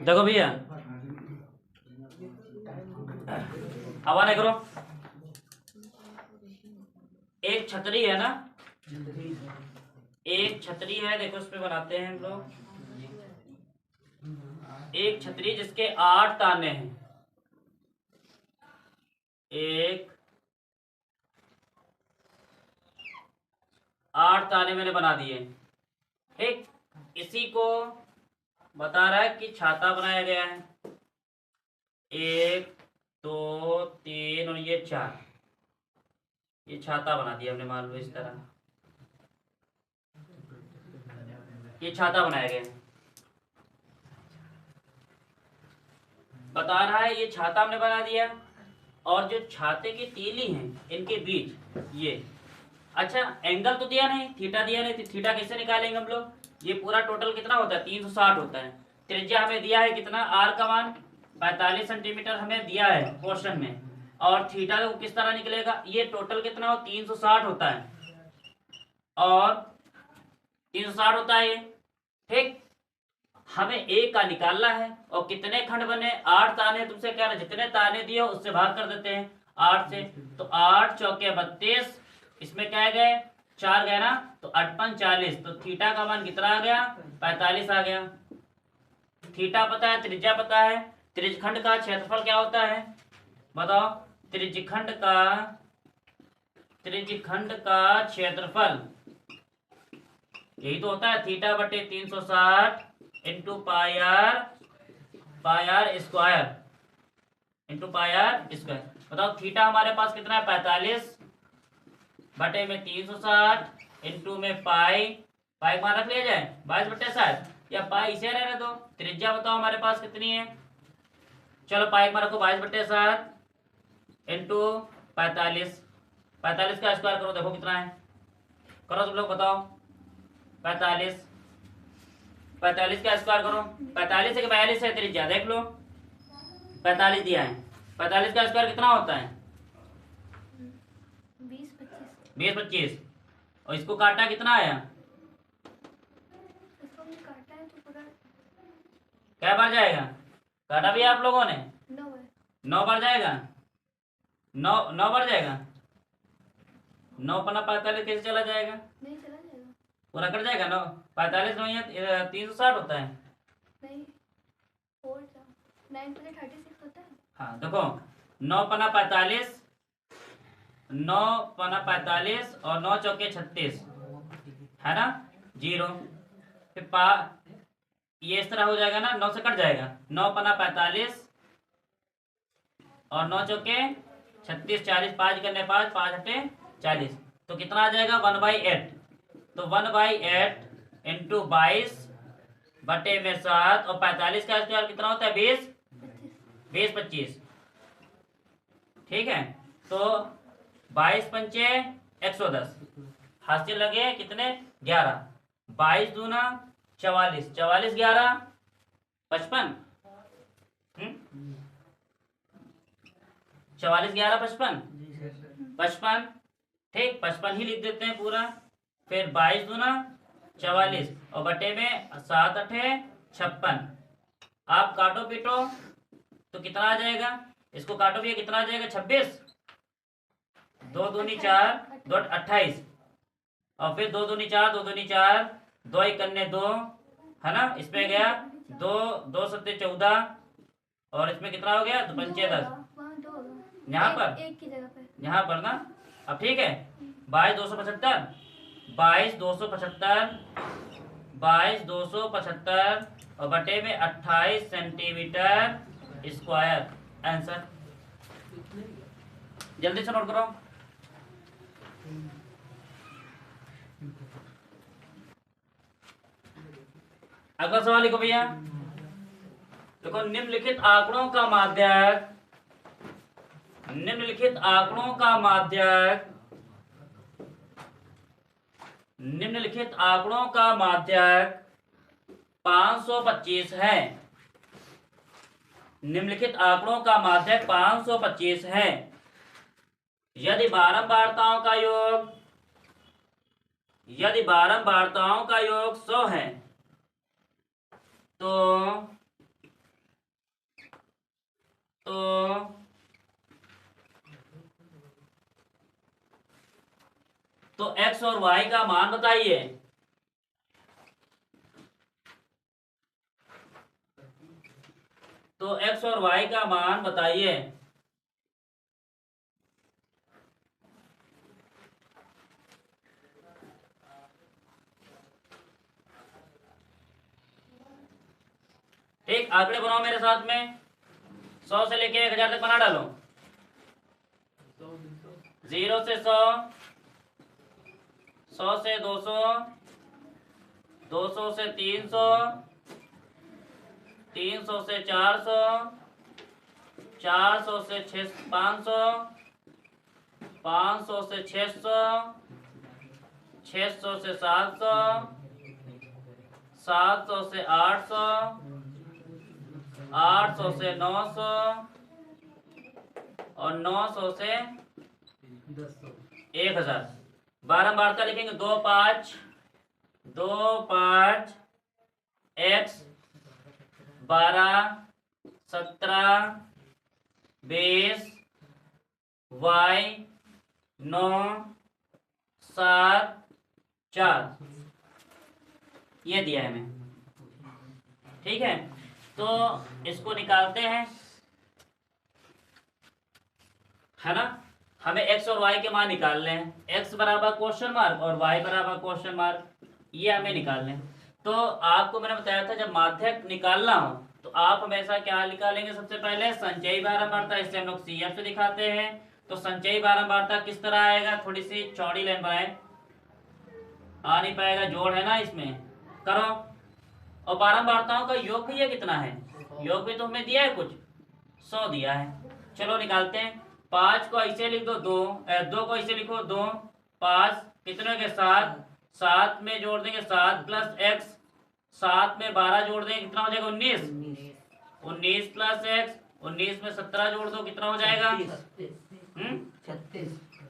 देखो भैया, हवा नहीं करो। एक छतरी है ना, एक छतरी है, देखो इस पे बनाते हैं हम लोग। एक छतरी जिसके 8 ताने हैं, एक 8 ताने मैंने बना दिए। ठीक, इसी को बता रहा है कि छाता बनाया गया है। 1 2 3 और ये 4, ये छाता बना दिया हमने, मान लो इस तरह ये छाता बनाया गया है। बता रहा है ये छाता हमने बना दिया, और जो छाते की तीली हैं इनके बीच ये, अच्छा एंगल तो दिया नहीं, थीटा दिया नहीं, तो थीटा कैसे निकालेंगे हम लोग? ये पूरा टोटल कितना होता है? 360 होता है। त्रिज्या हमें दिया है कितना? आर का मान 45 सेंटीमीटर हमें दिया है क्वेश्चन में, और थीटा को किस तरह निकलेगा? ये टोटल कितना हो? 360 होता है, और 360 होता है ये। ठीक, हमें ए का निकालना है, और कितने खंड बने? 8 ताने। तुमसे कह रहे जितने ताने दिए उससे भाग कर देते हैं 8 से, तो 8 चौके 32, इसमें क्या गए? 4 गए ना, तो 8 पंच 40, तो थीटा का मान कितना आ गया? 45 आ गया। थीटा पता है, त्रिज्या पता है, त्रिज्यखंड का क्षेत्रफल क्या होता है बताओ? त्रिज्यखंड का क्षेत्रफल यही तो होता है, थीटा बटे 360 into pi r square, into pi r square. बताओ थीटा हमारे पास कितना है? 45 बटे में 360 इंटू में पाई मान रख लिया जाए 22/7, या पाई इसे रहने दो। त्रिज्या बताओ हमारे पास कितनी है? चलो पाई मान रखो 22/7 इंटू 45, 45 का स्क्वायर करो, देखो कितना है, करो तुम लोग बताओ। 45 का स्क्वायर करो, 45 है कि 42 है? त्रिज्या देख लो, 45 दिया है, 45 का स्क्वायर कितना होता है? 20-25। और इसको काटा कितना आया? क्या बार जाएगा? काटा भी आप लोगों ने? 9 बार जाएगा, 9 बार जाएगा। 9 पन्ना 45 कैसे चला जाएगा? नहीं चला जाएगा, पूरा कट जाएगा। 9 45 नहीं है, 360 होता है। नहीं, 9 36 होता है। हाँ देखो, 9 पन्ना 45, 9 पन्ना 45 और 9 चौके 36 है ना, 0। फिर ये इस तरह हो जाएगा ना, 9 से कट जाएगा। 9 पन्ना 45 और 9 चौके 36, 40, 5 करने 5, 5 हटे 40, तो कितना आ जाएगा? 1/8। तो 1/8 इंटू 22 बटे में 7, और 45 का स्क्वायर कितना होता है? 20-25। ठीक है, तो 22 पंचे 110, हाथ से लगे कितने? 11, 22 दूना 44, 44 11 55, 44 11 55, 55। ठीक, 55 ही लिख देते हैं पूरा। फिर 22 दूना 44, और बटे में 7 अठे 56। आप काटो पीटो तो कितना आ जाएगा? इसको काटो भी, कितना आ जाएगा? 26, 2 दूनी 4, 2 28, और फिर 2 दूनी 4, 2 दूनी 4, 2 1 2 है ना, इसमें गया 2 2 7 14, और इसमें कितना हो गया? 2 पंचे 10, यहाँ पर एक की जगह पे, यहाँ पर ना। अब ठीक है, 22 275, 22 275, 22 275 और बटे में 28 सेंटीमीटर स्क्वायर आंसर। जल्दी से नोट करो। अगला सवाल लिखो भैया। देखो, निम्नलिखित आंकड़ों का माध्यक 525 है। निम्नलिखित आंकड़ों का माध्यक 525 है। यदि बारंबारताओं का योग 100 है, तो एक्स और वाई का मान बताइए। तो एक्स और वाई का मान बताइए। ठीक, आंकड़े बनाओ मेरे साथ में। 100 से लेके 1000 तक बना डालो। 0 से 100, 100 से 200, 200 से 300, 300 से 400, 400 से 500, 500 से 600, 600 से 700, 700 से 800, 800 से 900 और 900 से 1000। बारंबारता लिखेंगे 2 5 2 5 x 12 17 20 y 9 7 4 ये दिया है हमें। ठीक है, तो इसको निकालते हैं, है ना। हमें x और y के मान निकालने हैं। x बराबर क्वेश्चन मार्क और y बराबर क्वेश्चन मार्क, ये हमें निकालने हैं। तो आपको मैंने बताया था जब माध्यक निकालना हो तो आप हमेशा क्या निकालेंगे, सबसे पहले संचयी बारंबारता। इससे हम लोग CF से दिखाते हैं। तो संचयी बारंबारता किस तरह आएगा, थोड़ी सी चौड़ी लाइन बनाए, आ नहीं पाएगा, जोड़ है ना इसमें, करो। और बारंबारताओं का योग भी ये कितना है, योग भी तो हमें दिया है कुछ, 100 दिया है। चलो निकालते हैं। 5 को ऐसे लिख दो 2, 2 को ऐसे लिखो 2, 5 कितने के 7, 7 में जोड़ देंगे 7 प्लस x, 7 में 12 जोड़ देंगे कितना हो जाएगा 19, 19 प्लस x, 19 में 17 जोड़ दो कितना हो जाएगा 36।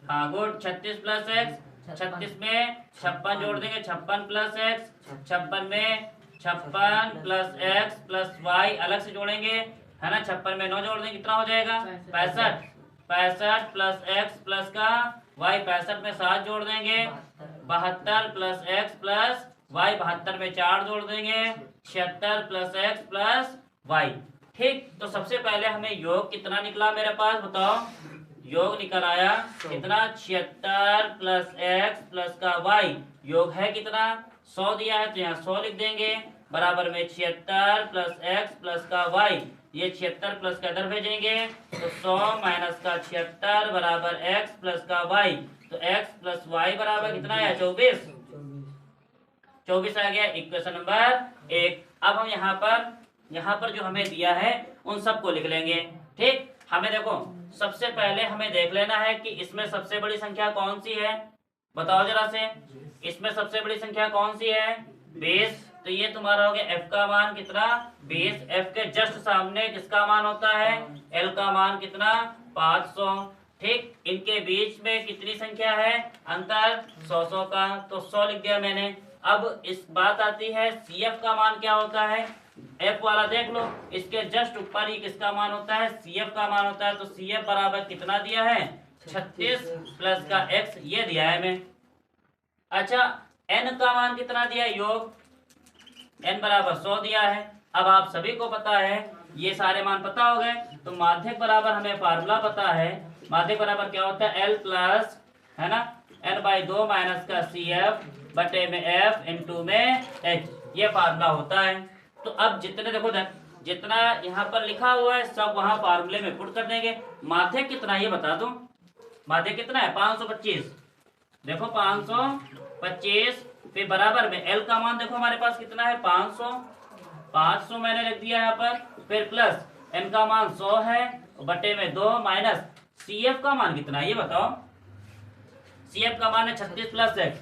हाँ गुड, 36 प्लस x, 36 में 56 जोड़ देंगे, 56 प्लस x, 56 में 56 प्लस x प्लस y अलग से जोड़ेंगे, है ना। 56 में 9 जोड़ देंगे कितना हो जाएगा 65, 65 प्लस x प्लस का y, 65 में 7 जोड़ देंगे 72 प्लस x प्लस y, 72 में 4 जोड़ देंगे 76 प्लस x प्लस y। ठीक, तो सबसे पहले हमें योग कितना निकला मेरे पास, बताओ। योग निकल आया कितना, 76 प्लस x प्लस का y, योग है कितना 100 दिया है, तो यहाँ 100 लिख देंगे, बराबर में 76 प्लस x प्लस का y, ये 76 प्लस का इधर भेजेंगे तो 100 माइनस का 76 बराबर x प्लस का y, तो x प्लस y बराबर कितना है 24, 24 आ गया इक्वेशन नंबर 1। अब हम यहाँ पर जो हमें दिया है उन सबको लिख लेंगे। ठीक, हमें देखो सबसे पहले हमें देख लेना है कि इसमें सबसे बड़ी संख्या कौन सी है, बताओ जरा से। इसमें सबसे बड़ी संख्या कौन सी है 20, तो ये तुम्हारा हो गया f का मान कितना 20, f के जस्ट सामने किसका मान होता है l का मान कितना 500। ठीक, इनके बीच में कितनी संख्या है अंतर 100 का, तो 100 लिख दिया मैंने। अब इस बात आती है CF का मान क्या होता है, f वाला देख लो, इसके जस्ट ऊपर ही किसका मान होता है CF का मान होता है, तो CF बराबर कितना दिया है 36 प्लस का x, ये दिया है हमें। अच्छा, n का मान कितना दिया है, योग n बराबर 100 दिया है। अब आप सभी को पता है, ये सारे मान पता हो गए, तो माध्यक बराबर हमें फार्मूला पता है। माध्यक बराबर क्या होता है L प्लस, है ना, n/2 माइनस का CF बटे में F इंटू में H, ये फार्मूला होता है। तो अब जितने देखो जितना यहाँ पर लिखा हुआ है सब वहां फार्मूले में पुट कर देंगे। माध्यक कितना है ये बता दो, माध्यक कितना है 525, देखो 525, फिर बराबर में L का मान देखो हमारे पास कितना है 500, 500 मैंने लिख दिया यहाँ पर, फिर प्लस n का मान 100 है बटे में 2 माइनस CF का मान कितना है ये बताओ। CF का मान है 36 प्लस x,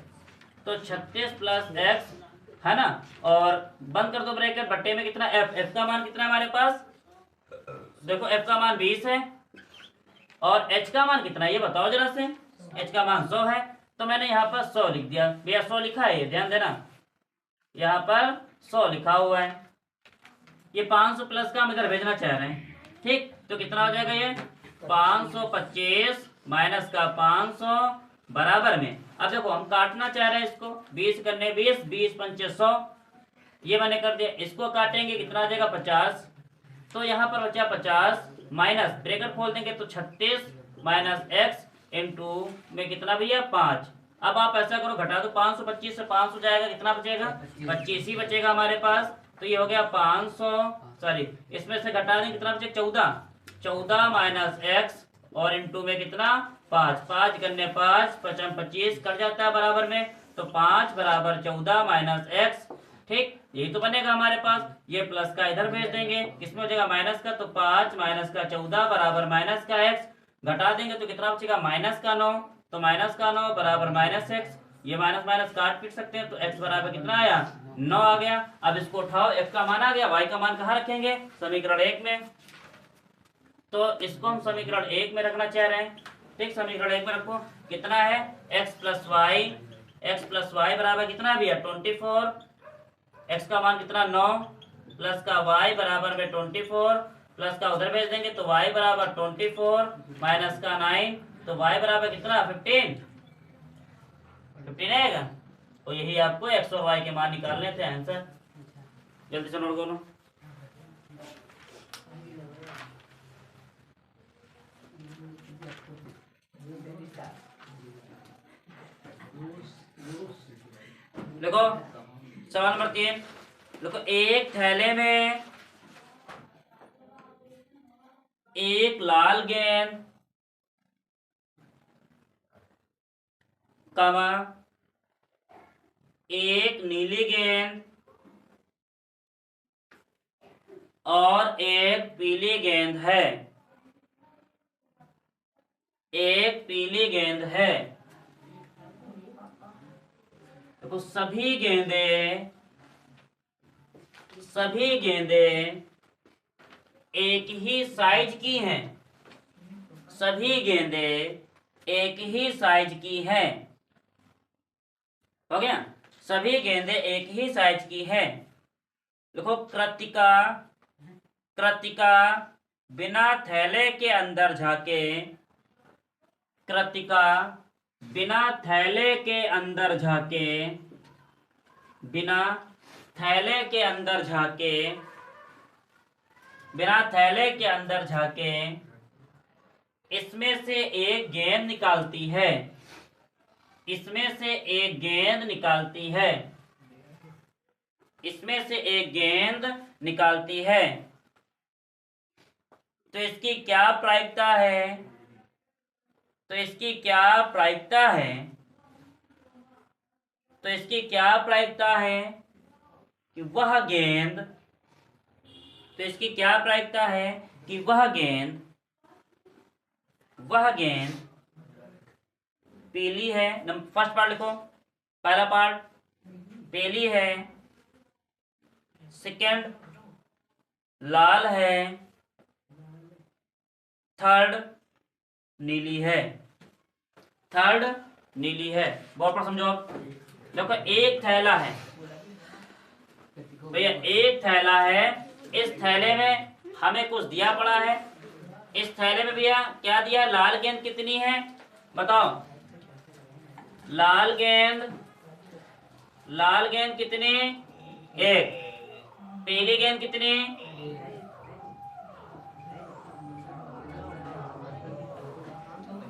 तो 36 प्लस x, है ना, और बंद कर दो ब्रैकेट, बट्टे में कितना f का मान कितना है हमारे पास, देखो f का मान 20 है और h का मान कितना है ये बताओ जरा से। h का मान 100 है, तो मैंने यहाँ पर 100 लिख दिया भैया, 100 लिखा है, ये ध्यान देना, यहाँ पर 100 लिखा हुआ है। ये 500 प्लस का हम इधर भेजना चाह रहे हैं। ठीक, तो कितना हो जाएगा ये 525 माइनस का 500 बराबर में अब देखो हम काटना चाह रहे हैं इसको, 20 करने 20, 20 पंचे 100, ये मैंने कर दिया। इसको काटेंगे कितना आ जाएगा 50, तो यहाँ पर बचा 50 माइनस ब्रैकेट खोल देंगे तो 36 माइनस x इंटू में कितना भैया 5। अब आप ऐसा करो घटा दो, 525 से 500 जाएगा, कितना बचेगा 25 ही बचेगा हमारे पास। तो ये हो गया 500, सॉरी इसमें से घटा देंगे कितना बचेगा 14, 14 माइनस x और इंटू में कितना 5, 5 करने 5 55 25 कट जाता है बराबर में, तो 5 बराबर 14 माइनस x। ठीक, यही तो बनेगा हमारे पास। ये प्लस का इधर भेज देंगे, किसमें हो जाएगा माइनस का, तो 5 माइनस का 14 बराबर माइनस का x, घटा देंगे तो कितना बचेगा माइनस का 9, तो माइनस का 9 बराबर माइनस x। ये माइनस माइनस काट पीट सकते हैं, तो x बराबर कितना आया 9 आ गया। अब इसको उठाओ, x का मान आ गया, y का मान कहाँ रखेंगे समीकरण 1 में, तो इसको हम समीकरण 1 में रखना चाह रहे हैं। ठीक, समीकरण 1 में रखो, कितना है x प्लस वाई बराबर कितना भी है 24, x का मान कितना 9 प्लस का y बराबर में 24, प्लस का उधर भेज देंगे तो y बराबर 24 माइनस का 9, तो y बराबर कितना 15 आएगा। और यही आपको x और y के मान निकालने थे आंसर। जल्दी से नोट करो। देखो सवाल नंबर 3, देखो एक थैले में एक लाल गेंद कमा एक नीली गेंद और एक पीली गेंद है, एक पीली गेंद है। देखो सभी गेंदें एक ही साइज की हैं, सभी गेंदें एक ही साइज की हैं, हो गया, सभी गेंदें एक ही साइज की हैं। देखो कृतिका बिना थैले के अंदर झाके, कृतिका बिना थैले के अंदर झाके, बिना थैले के अंदर झाके, बिना थैले के अंदर झाके इसमें से एक गेंद निकालती है, इसमें से एक गेंद निकालती है, इसमें से एक गेंद निकालती है, तो इसकी क्या प्रायिकता है, तो इसकी क्या प्रायिकता है, तो इसकी क्या प्रायिकता है कि वह गेंद, तो इसकी क्या प्रायिकता है कि वह गेंद पीली है। फर्स्ट पार्ट लिखो, पहला पार्ट पीली है, सेकंड लाल है, थर्ड नीली है, थर्ड नीली है। बहुत पर समझो। देखो एक थैला है भैया, एक थैला है, इस थैले में हमें कुछ दिया पड़ा है, इस थैले में भैया क्या दिया, लाल गेंद कितनी है बताओ, लाल गेंद कितनी, एक, पीली गेंद कितनी,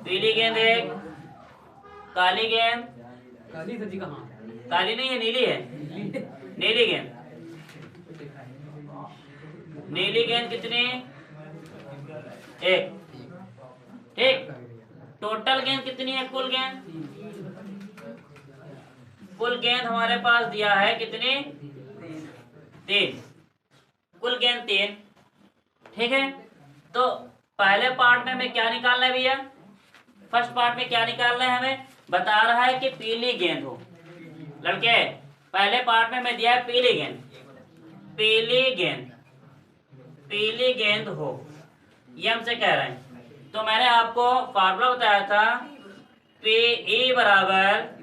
पीली गेंद एक, काली गेंद, काली सब्जी कहाँ, काली नहीं है, नीली है, नीली गेंद, नीली गेंद कितनी, एक। ठीक, टोटल गेंद कितनी है, कुल गेंद हमारे पास दिया है कितनी, 3, कुल गेंद 3। ठीक है, तो पहले पार्ट में हमें क्या निकालना है भैया, फर्स्ट पार्ट में क्या निकालना है, हमें बता रहा है कि पीली गेंद हो। लड़के पहले पार्ट में हमें दिया है पीली गेंद हो, ये हमसे कह रहे हैं। तो मैंने आपको फार्मूला बताया था, PE बराबर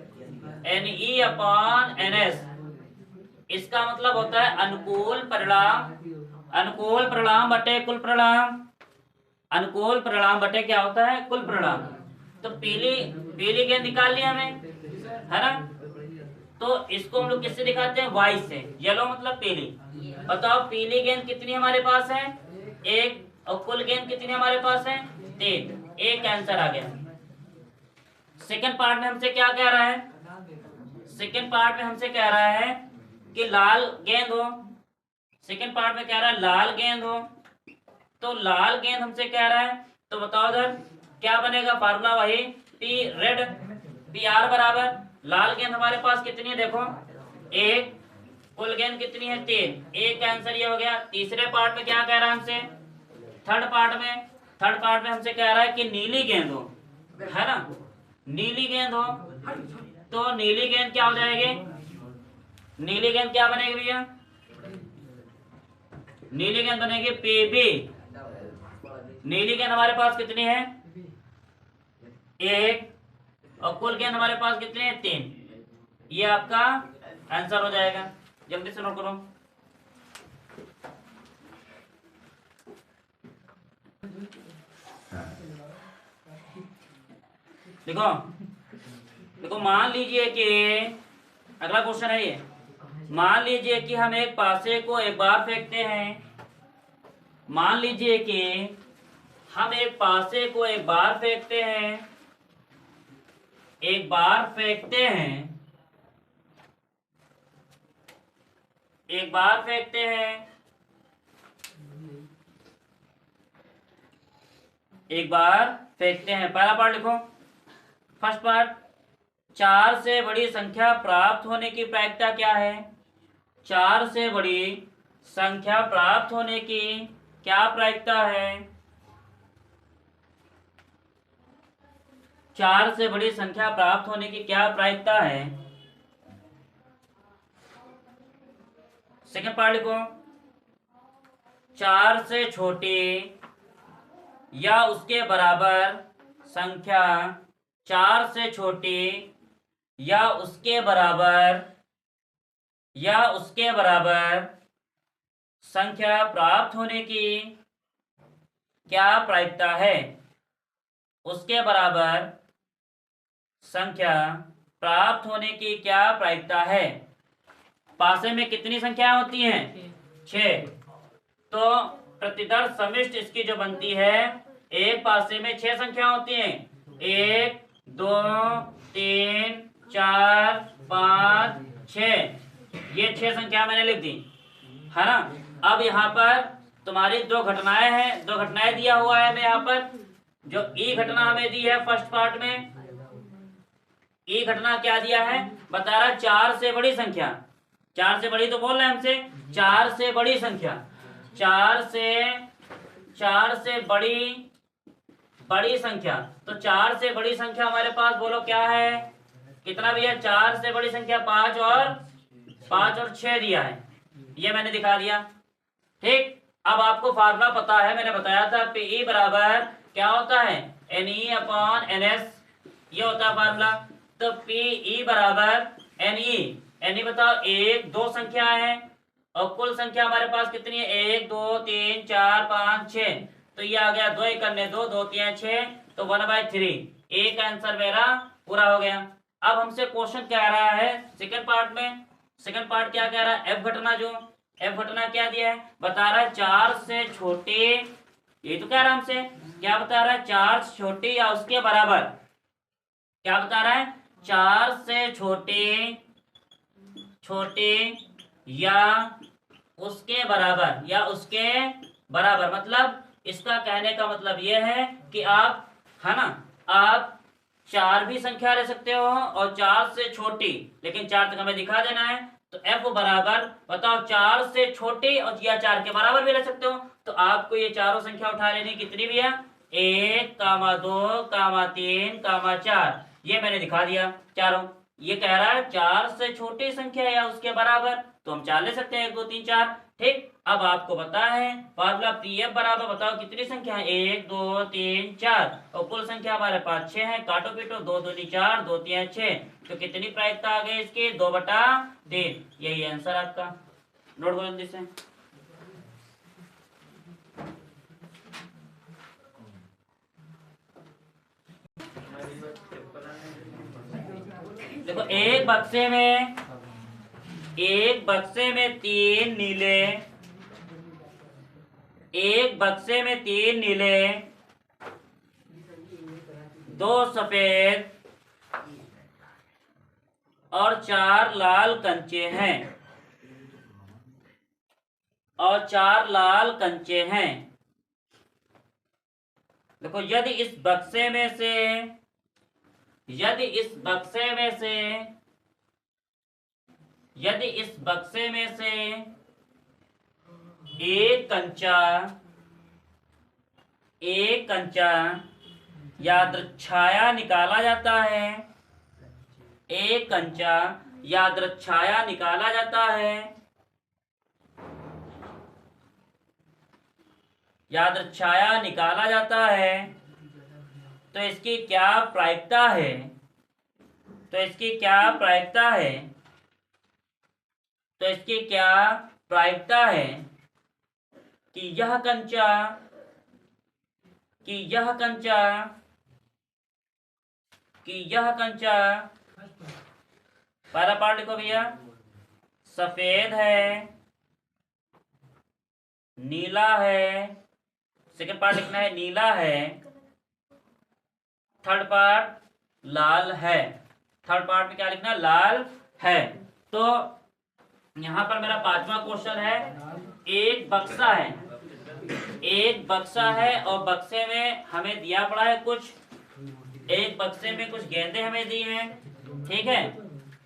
NE/NS। इसका मतलब होता है अनुकूल परिणाम बटे कुल परिणाम, अनुकूल परिणाम बटे क्या होता है, कुल परिणाम। तो पीली गेंद निकाल लिया हमें, है ना। तो इसको हम लोग किससे दिखाते हैं, वाई से। येलो मतलब पीली। बताओ पीली गेंद कितनी हमारे पास है, एक, और कुल गेंद कितनी हमारे पास है, 3। एक आंसर आ गया। सेकंड पार्ट में हमसे क्या कह रहा है, सेकंड पार्ट में हमसे कह रहा है कि लाल गेंद हो। सेकंड पार्ट में कह रहा है लाल गेंद हो, तो लाल गेंद हमसे कह रहा है, तो बताओ इधर क्या बनेगा, फार्मूला वही, पी रेड पी आर बराबर, लाल गेंद हमारे पास कितनी है देखो, एक, कुल गेंद कितनी है, 3। एक का आंसर ये हो गया। तीसरे पार्ट में क्या कह रहा है हमसे, थर्ड पार्ट में हमसे कह रहा है कि नीली गेंद हो, है ना, नीली गेंद हो, तो नीली गेंद क्या हो जाएगी, नीली गेंद क्या बनेगी भैया, नीली गेंद बनेगी पीबी। नीली गेंद हमारे पास कितनी है, एक, और कुल गेंद हमारे पास कितने हैं, 3। ये आपका आंसर हो जाएगा। जल्दी से नोट करो। देखो देखो, मान लीजिए कि अगला क्वेश्चन है ये, मान लीजिए कि हम एक पासे को एक बार फेंकते हैं, मान लीजिए कि हम एक पासे को एक बार फेंकते हैं, एक बार फेंकते हैं, एक बार फेंकते हैं, एक बार फेंकते हैं। पहला पार्ट लिखो, फर्स्ट पार्ट, 4 से बड़ी संख्या प्राप्त होने की प्रायिकता क्या है, 4 से बड़ी संख्या प्राप्त होने की क्या प्रायिकता है, 4 से बड़ी संख्या प्राप्त होने की क्या प्रायिकता है। सेकंड पार्ट लिखो, 4 से छोटी या उसके बराबर संख्या, 4 से छोटी या उसके बराबर, या उसके बराबर संख्या प्राप्त होने की क्या प्रायिकता है, उसके बराबर संख्या प्राप्त होने की क्या प्रायिकता है। पासे में कितनी संख्या होती हैं, 6। तो प्रतिदर्श समिष्ट इसकी जो बनती है, एक पासे में 6 संख्या होती हैं, 1 2 3 4 5 6। ये 6 संख्या मैंने लिख दी, है ना। अब यहाँ पर तुम्हारी 2 घटनाएं हैं, 2 घटनाएं दिया हुआ है हमें यहाँ पर। जो ई घटना हमें दी है फर्स्ट पार्ट में, ई घटना क्या दिया है, बता रहा 4 से बड़ी संख्या, 4 से बड़ी तो बोल रहे हैं हमसे, 4 से बड़ी संख्या, 4 से बड़ी संख्या। तो 4 से बड़ी संख्या हमारे पास बोलो क्या है, कितना भैया, 4 से बड़ी संख्या 5 और 6 दिया है, ये मैंने दिखा दिया। ठीक, अब आपको फार्मूला पता है, मैंने बताया था पीई बराबर क्या होता है, एनई अपॉन एनएस, ये होता है फार्मूला। तो पीई बराबर एनई बताओ, 1 2 संख्या है और कुल संख्या हमारे पास कितनी है, 1 2 3 4 5 6। तो ये आ गया 2 1 2 2 3 6, तो 1/3। एक आंसर मेरा पूरा हो गया। अब हमसे क्वेश्चन क्या रहा है सेकंड पार्ट में, सेकंड पार्ट क्या कह रहा है, एफ घटना, जो एफ घटना क्या दिया है, बता रहा है 4 से छोटे, ये तो कह रहा है हमसे, क्या बता रहा है, 4 से छोटे या उसके बराबर, क्या बता रहा है, 4 से छोटे या उसके बराबर, या उसके बराबर, मतलब इसका कहने का मतलब यह है कि आप, है ना, आप 4 भी संख्या ले सकते हो और 4 से छोटी, लेकिन 4 तक हमें दिखा देना है। तो एफ बराबर बताओ 4 से छोटी और या 4 के बराबर भी ले सकते हो। तो आपको ये चारों संख्या उठा लेनी, कितनी भी है, 1 2 3 4, ये मैंने दिखा दिया चारों। ये कह रहा है 4 से छोटी संख्या या उसके बराबर, तो हम 4 ले सकते हैं, 1 2 3 4। ठीक, अब आपको पता है फार्मूला पीएफ बराबर, बताओ कितनी संख्या है, 1 2 3 4, और कुल संख्या हमारे पास 6 है, काटो पीटो, 2 2 4 2 3 6। तो कितनी प्रायिकता आ गई इसकी, 2/3। यही आंसर आपका, नोट करो जल्दी से। देखो एक बक्से में 3 नीले, एक बक्से में 3 नीले, 2 सफेद और 4 लाल कंचे हैं, और 4 लाल कंचे हैं। देखो यदि इस बक्से में से एक कंचा यादृच्छाया निकाला जाता है, एक कंचा यादृच्छाया निकाला जाता है, यादृच्छाया निकाला जाता है, तो इसकी क्या प्रायिकता है? तो इसकी क्या प्रायिकता है? तो इसकी क्या प्रायिकता है कि यह कंचा पहला पार्ट लिखो भैया, सफेद है, नीला है। सेकंड पार्ट लिखना है नीला है। थर्ड पार्ट लाल है। थर्ड पार्ट में क्या लिखना है? लाल है। तो यहां पर मेरा 5वां क्वेश्चन है, एक बक्सा है और बक्से में हमें दिया पड़ा है कुछ, एक बक्से में कुछ गेंदे हमें दी हैं, ठीक है।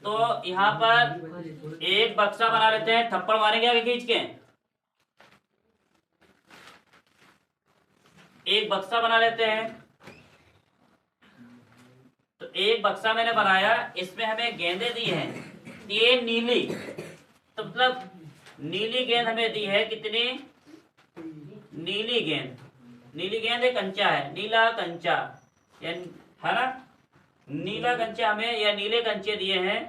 तो यहाँ पर एक बक्सा बना लेते हैं, थप्पड़ मारेंगे आगे खींच के। एक बक्सा बना लेते हैं। तो एक बक्सा मैंने बनाया, इसमें हमें गेंदे दी हैं 3 नीली, तो मतलब नीली गेंद हमें दी है कितनी? नीली गेंद एक कंचा है, नीला कंचा, है ना। नीला कंचा हमें, या नीले कंचे दिए हैं,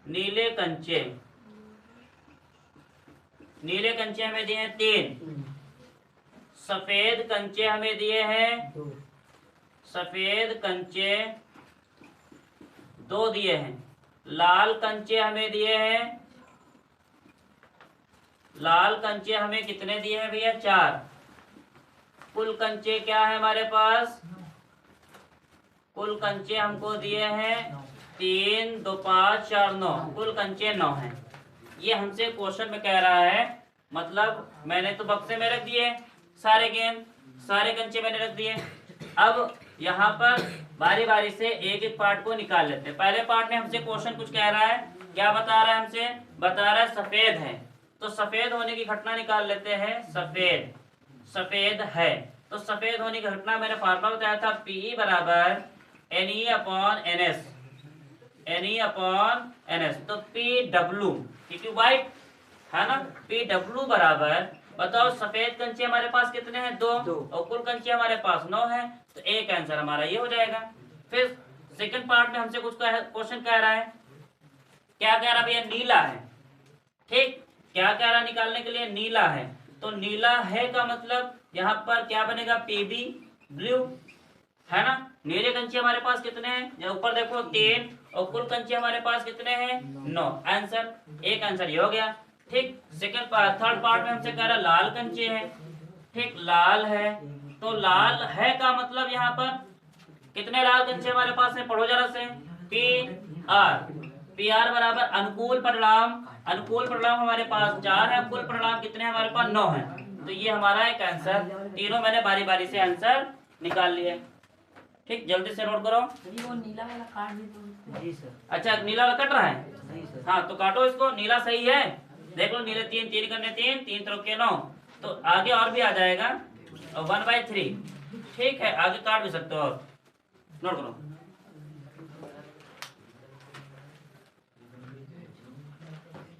नीले कंचे हमें दिए हैं 3। सफेद कंचे हमें दिए हैं, सफेद कंचे 2 दिए हैं। लाल कंचे हमें दिए हैं, लाल कंचे हमें कितने दिए हैं भैया? 4। कुल कंचे क्या है हमारे पास? कुल कंचे हमको दिए हैं 3, 2, 5, 4, 9। कुल कंचे 9 हैं। ये हमसे क्वेश्चन में कह रहा है, मतलब मैंने तो बक्से में रख दिए सारे गेंद, सारे कंचे मैंने रख दिए। अब यहाँ पर बारी बारी से एक एक पार्ट को निकाल लेते हैं। पहले पार्ट में हमसे क्वेश्चन कुछ कह रहा है, क्या बता रहा है हमसे? बता रहा है सफेद है, तो सफेद होने की घटना निकाल लेते हैं। सफेद है, तो सफेद होने की घटना मैंने फार्मूला बताया था, Pe बराबर Ne/Ns, Ne/Ns। तो Pw, क्योंकि व्हाइट है ना, Pw बराबर, बताओ सफेद कंचे हमारे पास कितने हैं? 2, और कुल कंचे हमारे पास 9 हैं, तो एक आंसर हमारा ये हो जाएगा। फिर सेकंड पार्ट में हमसे कुछ क्वेश्चन कह रहा है, क्या कह रहा भैया? नीला है, ठीक। क्या कह रहा निकालने के लिए? नीला है। तो नीला है का मतलब यहाँ पर क्या बनेगा? Pb ब्लू, है ना। नीले कंचे हमारे पास कितने हैं? ऊपर देखो 3, और कुल कंचे हमारे पास कितने हैं? 9। आंसर, एक आंसर ये हो गया, ठीक। सेकंड पार्ट, थर्ड पार्ट में हमसे कह रहा लाल कंचे हैं, ठीक। लाल है, तो लाल है का मतलब यहाँ पर कितने लाल कंचे हमारे पास हैं? पढ़ो जरा से। PR बराबर अनुकूल परिणाम हमारे पास 4 है, कुल परिणाम कितने हमारे पास? 9 है। तो ये हमारा एक आंसर, तीनों मैंने बारी बारी से आंसर निकाल लिए, ठीक। जल्दी से नोट करो। वो नीला वाला काट दे। जी सर। अच्छा, नीला वाला कट रहा है? जी सर। हाँ, तो काटो इसको। नीला सही है, देख लो। नीले 3 करने 3 3 9, तो आगे और भी आ जाएगा, 1/3, ठीक है। आगे काट भी सकते हो, और नोट करो।